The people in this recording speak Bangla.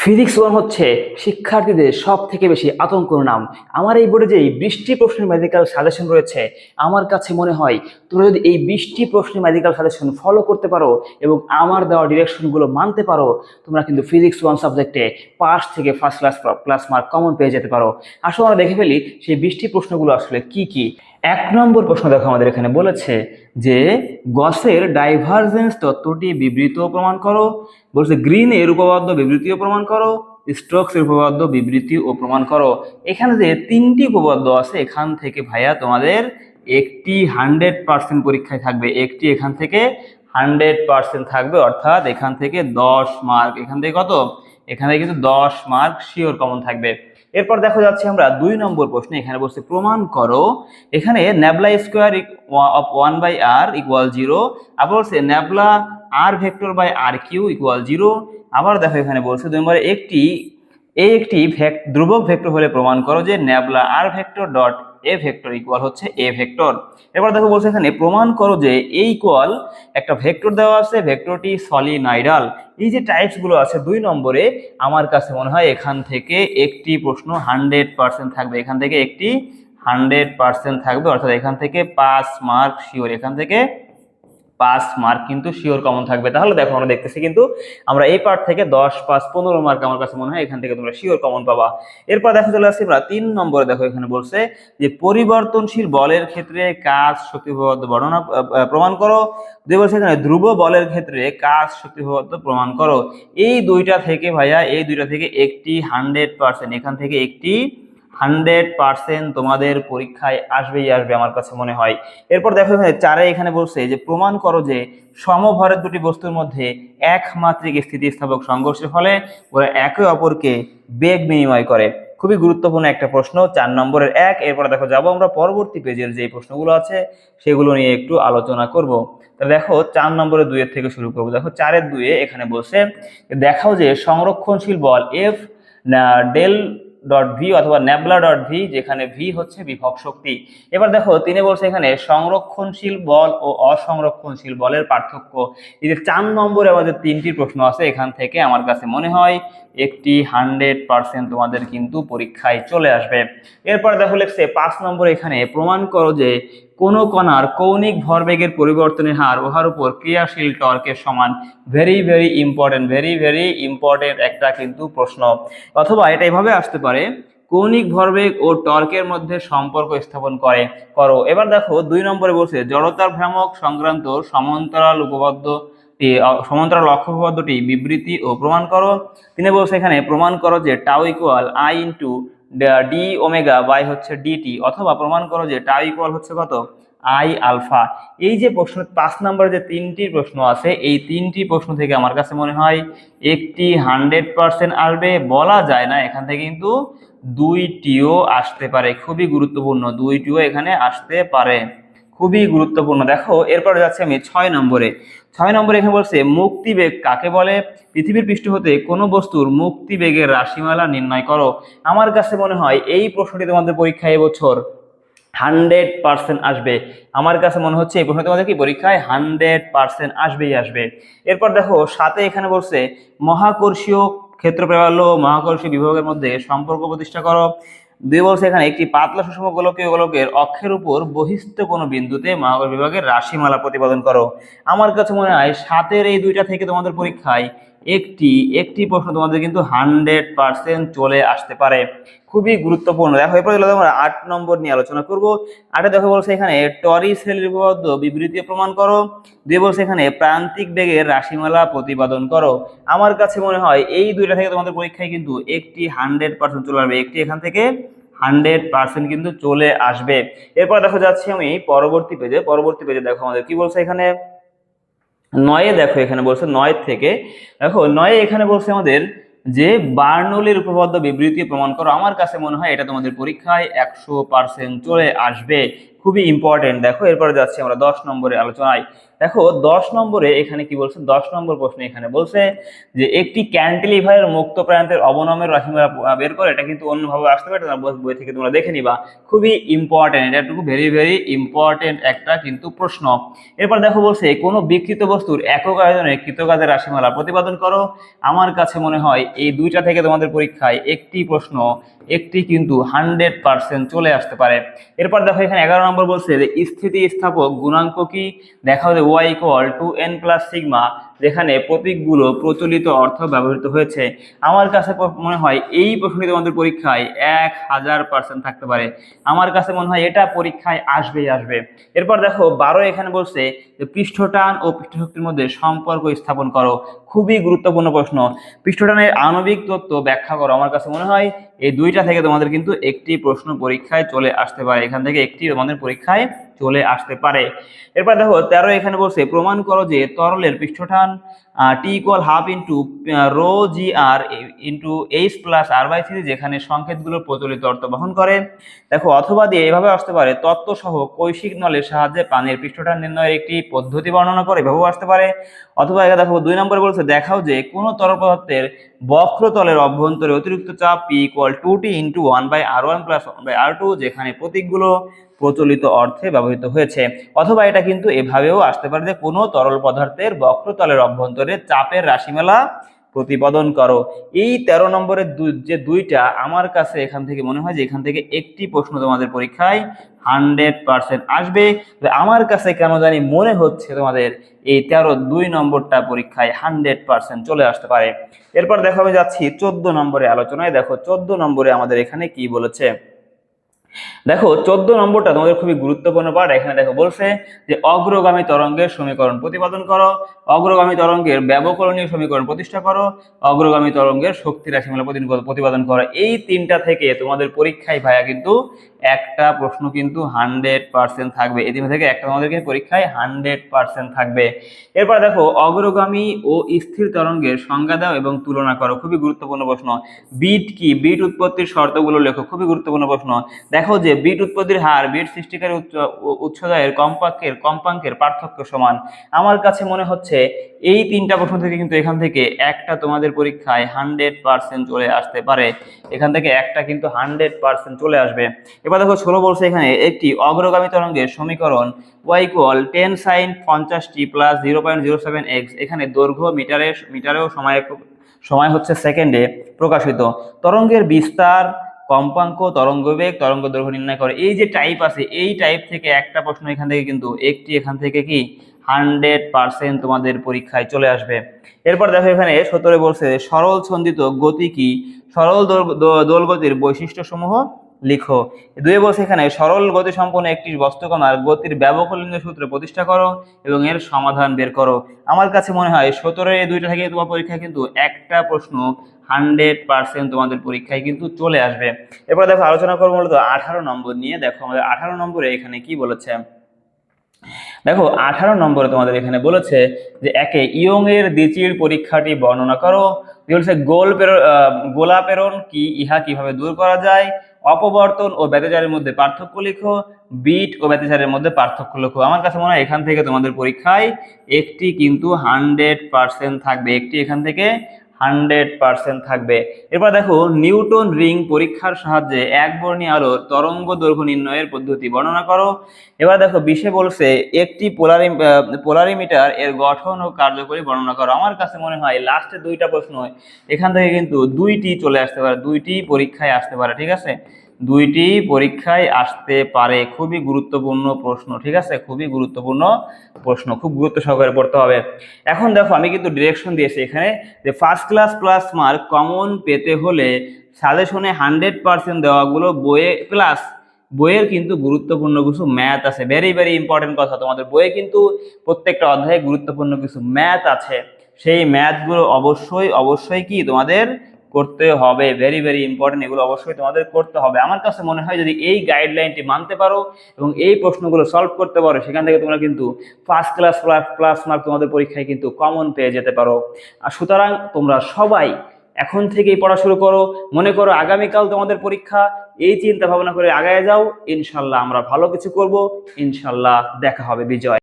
ফিজিক্স ওয়ান হচ্ছে শিক্ষার্থীদের সব থেকে বেশি আতঙ্কের নাম। আমার এই বোর্ডে যে এই 20টি প্রশ্নের ম্যাজিক্যাল সাজেশন রয়েছে, আমার কাছে মনে হয় তোমরা যদি এই 20টি প্রশ্নের ম্যাজিক্যাল সাজেশন ফলো করতে পারো এবং আমার দেওয়া ডিরেকশনগুলো মানতে পারো, তোমরা কিন্তু ফিজিক্স ওয়ান সাবজেক্টে পাস থেকে first class plus mark common পেয়ে যেতে পারো। আসলে আমরা দেখে ফেলি সেই 20টি প্রশ্নগুলো আসলে কি কি। 1 নম্বর প্রশ্ন দেখো, আমাদের এখানে বলেছে যে গসের ডাইভারজেন্স তত্ত্বটি বিবৃত প্রমাণ করো। বলছে গ্রিনের উপপাদ্য বিবৃতিও প্রমাণ করো, স্টোকস এর উপপাদ্য বিবৃতি ও প্রমাণ করো। এখানে যে 3টি উপপাদ্য আছে, এখান থেকে ভাইয়া তোমাদের একটি 100% পরীক্ষায় থাকবে, একটি এখান থেকে 100% থাকবে, অর্থাৎ এখান থেকে 10 মার্ক। এখান থেকে কত? এখানে কিন্তু 10 মার্ক শিওর কমন থাকবে। এরপর দেখো যাচ্ছি আমরা 2 নম্বর প্রশ্নে। এখানে বলছে প্রমাণ করো, এখানে nabla square of 1/r equal 0। আবার বলছে nabla r vector by r cube equal 0। আবার দেখো এখানে বলছে 2 নম্বরে একটি ধ্রুবক ভেক্টর হলে প্রমাণ করো যে nabla r vector dot a vector equal হচ্ছে এ ভেক্টর। এবার দেখো বলছে এখানে প্রমাণ করো যে এ ইকুয়াল একটা ভেক্টর দেওয়া আছে, ভেক্টরটি সলিনয়েডাল। এই যে টাইপস গুলো আছে 2 নম্বরে, আমার কাছে মনে হয় এখান থেকে একটি প্রশ্ন 100% থাকবে, এখান থেকে একটি 100% থাকবে, অর্থাৎ এখান থেকে 5 মার্ক শিওর, এখান থেকে 5 মার্ক কিন্তু শিওর কমন থাকবে। তাহলে দেখো আমরা দেখতেছি কিন্তু আমরা এই পার্ট থেকে 10, 5, 15 মার্ক আমার কাছে মনে হয় এখান থেকে তোমরা শিওর কমন পাবা। এরপর দেখো চলে আসছি আমরা 3 নম্বরে। দেখো এখানে বলছে যে পরিবর্তনশীল বলের ক্ষেত্রে কাজ শক্তি উপপাদ্য বর্ণনা প্রমাণ করো। যে বলছে এখানে ধ্রুব বলের ক্ষেত্রে কাজ শক্তি উপপাদ্য প্রমাণ করো। এই দুইটা থেকে ভাইয়া, এই দুইটা থেকে একটি 100%, এখান থেকে একটি 100% তোমাদের পরীক্ষায় আসবেই আসবে আমার কাছে মনে হয়। এরপর দেখো এখানে 4-এ এখানে বলছে যে প্রমাণ করো যে সমভরের দুটি বস্তুর মধ্যে একমাত্রিক স্থিতিস্থাপক সংঘর্ষের ফলে ওরা একে অপরকে বেগ বিনিময় করে। খুবই গুরুত্বপূর্ণ একটা প্রশ্ন, 4 নম্বরের 1। এরপর দেখো যাবো আমরা পরবর্তী পেজের যে প্রশ্নগুলো আছে সেগুলো নিয়ে একটু আলোচনা করব। তাহলে দেখো 4 নম্বরের 2-এর থেকে শুরু করবো। দেখো 4-এর 2-এ এখানে বলছে দেখাও যে সংরক্ষণশীল বল এফ ডেল ডট ভি অথবা ন্যাবলা ডট ভি, যেখানে ভি হচ্ছে বিভব শক্তি। এবার দেখো 3-এ বলছে এখানে সংরক্ষণশীল বল ও অসংরক্ষণশীল বলের পার্থক্য। এই যে 4 নম্বরে আমাদের 3টি প্রশ্ন আছে, এখান থেকে আমার কাছে মনে হয় একটি 100% তোমাদের কিন্তু পরীক্ষায় চলে আসবে। এরপর দেখো লিখছে 5 নম্বরে এখানে প্রমাণ করো যে কোন কণার কৌণিক ভরবেগের পরিবর্তনের হার উহার উপর ক্রিয়াশীল টর্কের সমান। Very very important, very very important একটা কিন্তু প্রশ্ন। অথবা এটা এভাবে আসতে পারে, কৌণিক ভরবেগ ও টর্কের মধ্যে সম্পর্ক স্থাপন করো। এবার দেখো 2 নম্বরে বলছে জড়তার ভ্রামক সংক্রান্ত সমান্তরাল উপপাদ্য, সমান্তরাল অক্ষ উপপাদ্যটি বিবৃতি ও প্রমাণ করো। তিনি বলছে এখানে প্রমাণ করো যে tau equal I into d omega by হচ্ছে ডিটি, অথবা প্রমাণ করো যে টাউ ইকুয়াল হচ্ছে কত? I alpha. এই যে প্রশ্ন 5 নম্বরে যে 3টি প্রশ্ন আছে, এই 3টি প্রশ্ন থেকে আমার কাছে মনে হয় একটি 100% আসবে, বলা যায় না এখান থেকে কিন্তু 2টিও আসতে পারে। খুবই গুরুত্বপূর্ণ, 2টিও এখানে আসতে পারে, খুবই গুরুত্বপূর্ণ। দেখো এরপরে যাচ্ছে আমি 6 নম্বরে। 6 নম্বরে এখানে বলছে মুক্তিবেগ কাকে বলে? পৃথিবীর পৃষ্ঠ হতে কোনো বস্তুর মুক্তিবেগের রাশিমালা নির্ণয় করো। আমার কাছে মনে হয় এই প্রশ্নটি তোমাদের পরীক্ষায় এবছর 100% আসবে। আমার কাছে মনে হচ্ছে এই প্রশ্ন তোমাদের কি পরীক্ষায় 100% আসবেই আসবে। এরপর দেখো 7-এ এখানে বলছে মহাকর্ষীয় ক্ষেত্র প্রাবল্য ও মহাকর্ষীয় বিভাগের মধ্যে সম্পর্ক প্রতিষ্ঠা করো। 2 বলছে এখানে একটি পাতলা সুষম গোলকীয় গোলকের অক্ষের উপর বহিস্থ কোনো বিন্দুতে মহাকর্ষ বিভাগের রাশিমালা প্রতিপাদন করো। আমার কাছে মনে হয় 7-এর এই দুইটা থেকে তোমাদের পরীক্ষায় একটি প্রশ্ন তোমাদের কিন্তু 100% চলে আসতে পারে। খুবই গুরুত্বপূর্ণ। দেখো এরপরে আমরা 8 নম্বর নিয়ে আলোচনা করব। 8-এ দেখো বলছে এখানে টরিসেলের উপপাদ্য বিবৃতি প্রমাণ করো। 2 বলছে এখানে প্রান্তিক বেগের রাশিমালা প্রতিপাদন করো। আমার কাছে মনে হয় এই দুইটা থেকে তোমাদের পরীক্ষায় কিন্তু একটি 100% চলে আসবে, একটি এখান থেকে 100% কিন্তু চলে আসবে। এরপর দেখো যাচ্ছি আমি পরবর্তী পেজে দেখো আমাদের কি বলছে এখানে 9-এ। দেখো এখানে বলছে 9 থেকে দেখো 9-এ এখানে বলছে আমাদের যে বার্নৌলির উপপাদ্য বিবৃতি প্রমাণ করো। আমার কাছে মনে হয় এটা তোমাদের পরীক্ষায় 100% চলে আসবে, খুবই ইম্পর্টেন্ট। দেখো এরপরে যাচ্ছি আমরা 10 নম্বরে আলোচনায়। দেখো 10 নম্বরে এখানে কি বলছে, 10 নম্বর প্রশ্নে এখানে বলছে যে একটি ক্যান্টিলিভারের মুক্ত প্রান্তের অবনমের রাশিমালা বের করে। এটা কিন্তু অন্যভাবে আসতে পারে, তোমরা বই থেকে তোমরা দেখে নিবা, খুবই ইম্পর্টেন্ট, এটা একটু ভেরি ভেরি ইম্পর্টেন্ট একটা কিন্তু প্রশ্ন। এরপর দেখো বলছে কোনো বিকৃত বস্তুর একক আয়তনে কৃতকাজের রাশিমালা প্রতিপাদন করো। আমার কাছে মনে হয় এই দুইটা থেকে তোমাদের পরীক্ষায় একটি প্রশ্ন, একটি কিন্তু 100% চলে আসতে পারে। এরপর দেখো এখানে 11 নম্বর বলছে যে স্থিতিস্থাপক গুণাঙ্ক কি, দেখাও যে y = 2n + সিগমা, যেখানে প্রতীকগুলো প্রচলিত অর্থ ব্যবহৃত হয়েছে। আমার কাছে মনে হয় এই প্রশ্নটি তোমাদের পরীক্ষায় 1000% থাকতে পারে। আমার কাছে মনে হয় এটা পরীক্ষায় আসবেই আসবে। এরপর দেখো 12 এখানে বলছে যে পৃষ্ঠটান ও পৃষ্ঠশক্তির মধ্যে সম্পর্ক স্থাপন করো। খুবই গুরুত্বপূর্ণ প্রশ্ন, পৃষ্ঠটানের আণবিক তত্ত্ব ব্যাখ্যা করো। আমার কাছে মনে হয় এই দুইটা থেকে তোমাদের কিন্তু একটি প্রশ্ন পরীক্ষায় চলে আসতে পারে, এখান থেকে একটি তোমাদের পরীক্ষায় চলে আসতে পারে। এরপর দেখো 13 এখানে বলছে প্রমাণ করো যে তরলের পৃষ্ঠটান T = ½ ρgr × h+r/3, যেখানে সংকেতগুলোর প্রচলিত অর্থ বহন করে। দেখো অথবা দিয়ে এভাবে আসতে পারে তত্ত্ব সহ কৈশিক নলের সাহায্যে পানির পৃষ্ঠটান নির্ণয়ের একটি পদ্ধতি বর্ণনা করে, এভাবেও আসতে পারে। অথবা এটা দেখো 2 নম্বরে বলছে দেখাও যে কোন তরল পদার্থের বক্রতলের অভ্যন্তরে অতিরিক্ত চাপ P = 2T × 1/r1 + 1/r2, যেখানে প্রতীকগুলো প্রচলিত অর্থে ব্যবহৃত হয়েছে। অথবা এটা কিন্তু এভাবেও আসতে পারে যে কোনো তরল পদার্থের বক্রতলের অভ্যন্তরে চাপের রাশিমালা প্রতিপাদন করো। এই 13 নম্বরের যে দুইটা আমার কাছে এখান থেকে মনে হয় যে এখান থেকে একটি প্রশ্ন তোমাদের পরীক্ষায় 100% আসবে। আমার কাছে কেন জানি মনে হচ্ছে তোমাদের এই 2 নম্বরটা পরীক্ষায় 100% চলে আসতে পারে। এরপর দেখো আমি যাচ্ছি 14 নম্বরে আলোচনায়। দেখো 14 নম্বরে আমাদের এখানে কি বলেছে, দেখো 14 নম্বরটা তোমাদের খুবই গুরুত্বপূর্ণ পার্ট। এখানে দেখো বলছে যে অগ্রগামী তরঙ্গের সমীকরণ প্রতিপাদন করো, অগ্রগামী তরঙ্গের ব্যবকলনীয় সমীকরণ প্রতিষ্ঠা করো, অগ্রগামী তরঙ্গের শক্তি রাশিমালা প্রতিপাদন করো। এই তিনটা থেকে তোমাদের পরীক্ষায় ভাইয়া কিন্তু একটা প্রশ্ন কিন্তু 100% থাকবে, এই তিনটা থেকে একটা তোমাদেরকে পরীক্ষায় 100% থাকবে। এরপর দেখো অগ্রগামী ও স্থির তরঙ্গের সংজ্ঞা দাও এবং তুলনা করো। খুবই গুরুত্বপূর্ণ প্রশ্ন। বিট কি, বিট উৎপত্তির শর্তগুলো লেখো। খুবই গুরুত্বপূর্ণ প্রশ্ন। দেখো যে বিট উৎপত্তির হার বিট সৃষ্টিকারী উৎসদায়ের কম্পাঙ্কের পার্থক্য সমান। আমার কাছে মনে হচ্ছে এই তিনটা প্রশ্ন থেকে কিন্তু এখান থেকে একটা তোমাদের পরীক্ষায় 100% চলে আসতে পারে, এখান থেকে একটা কিন্তু 100% চলে আসবে। এবার দেখো 16 বলছে এখানে একটি অগ্রগামী তরঙ্গের সমীকরণ y = 10 sin 50t + 0.07x, এখানে দৈর্ঘ্য মিটারেও সময় হচ্ছে সেকেন্ডে প্রকাশিত, তরঙ্গের বিস্তার, কম্পাঙ্ক, তরঙ্গবেগ, তরঙ্গ দৈর্ঘ্য নির্ণয় করে। এই যে টাইপ আছে, এই টাইপ থেকে একটা প্রশ্ন এখান থেকে কিন্তু একটি এখান থেকে কি 100% তোমাদের পরীক্ষায় চলে আসবে। এরপর দেখো এখানে 17 বলছে সরল ছন্দিত গতি কি, সরল দোলগতির বৈশিষ্ট্য সমূহ লিখো। 2 বলছে এখানে সরল গতি সম্পন্ন একটি বস্তুকণার গতির ব্যবকলনীয় সূত্র প্রতিষ্ঠা করো এবং এর সমাধান বের করো। আমার কাছে মনে হয় 17 এই দুইটা থেকে তোমার পরীক্ষায় কিন্তু একটা প্রশ্ন 100% তোমাদের পরীক্ষায় কিন্তু চলে আসবে। এরপর দেখো আলোচনা করবো মূলত 18 নম্বর নিয়ে। দেখো আমাদের 18 নম্বরে এখানে কি বলেছে, দেখো 18 নম্বরে তোমাদের এখানে বলেছে যে একে ইয়ং এর দ্বিতীয় পরীক্ষাটি বর্ণনা করো। বলছে গোলা প্রেরণ কি, ইহা কিভাবে দূর করা যায়, অপবর্তন ও ব্যতিচারের মধ্যে পার্থক্য লিখো, বিট ও ব্যতিচারের মধ্যে পার্থক্য লিখো। আমার কাছে মনে হয় এখান থেকে তোমাদের পরীক্ষায় একটি কিন্তু 100% থাকবে, একটি এখান থেকে 100% থাকবে। এরপর দেখো নিউটন রিং পরীক্ষার সাহায্যে একবর্ণী আলোর তরঙ্গ দৈর্ঘ্য নির্ণয়ের পদ্ধতি বর্ণনা করো। এবার দেখো 20 বলছে একটি পোলারিমিটার এর গঠন ও কার্যকরী বর্ণনা করো। আমার কাছে মনে হয় লাস্টে দুইটা প্রশ্ন এখান থেকে কিন্তু দুইটি চলে আসতে পারে, দুইটি পরীক্ষায় আসতে পারে, ঠিক আছে, দুইটি পরীক্ষায় আসতে পারে। খুবই গুরুত্বপূর্ণ প্রশ্ন, ঠিক আছে, খুবই গুরুত্বপূর্ণ প্রশ্ন, খুব গুরুত্ব সহকারে পড়তে হবে। এখন দেখো আমি কিন্তু ডিরেকশন দিয়েছি এখানে যে first class plus mark common পেতে হলে সাজেশনে 100% দেওয়াগুলো বইয়ে প্লাস বইয়ের কিন্তু গুরুত্বপূর্ণ কিছু ম্যাথ আছে, ভেরি ভেরি ইম্পর্টেন্ট কথা, তোমাদের বইয়ে কিন্তু প্রত্যেকটা অধ্যায়ে গুরুত্বপূর্ণ কিছু ম্যাথ আছে, সেই ম্যাথগুলো অবশ্যই অবশ্যই কি তোমাদের করতে হবে, ভেরি ভেরি ইম্পর্টেন্ট, এগুলো অবশ্যই তোমাদের করতে হবে। আমার কাছে মনে হয় যদি এই গাইডলাইনটি মানতে পারো এবং এই প্রশ্নগুলো সলভ করতে পারো, সেখান থেকে তোমরা কিন্তু ফার্স্ট ক্লাস প্লাস মার্ক তোমাদের পরীক্ষায় কিন্তু কমন পেয়ে যেতে পারো। আর সুতরাং তোমরা সবাই এখন থেকেই পড়া শুরু করো। মনে করো আগামীকাল তোমাদের পরীক্ষা, এই চিন্তা ভাবনা করে আগায় যাও, ইনশাল্লাহ আমরা ভালো কিছু করব, ইনশাল্লাহ দেখা হবে, বিজয়।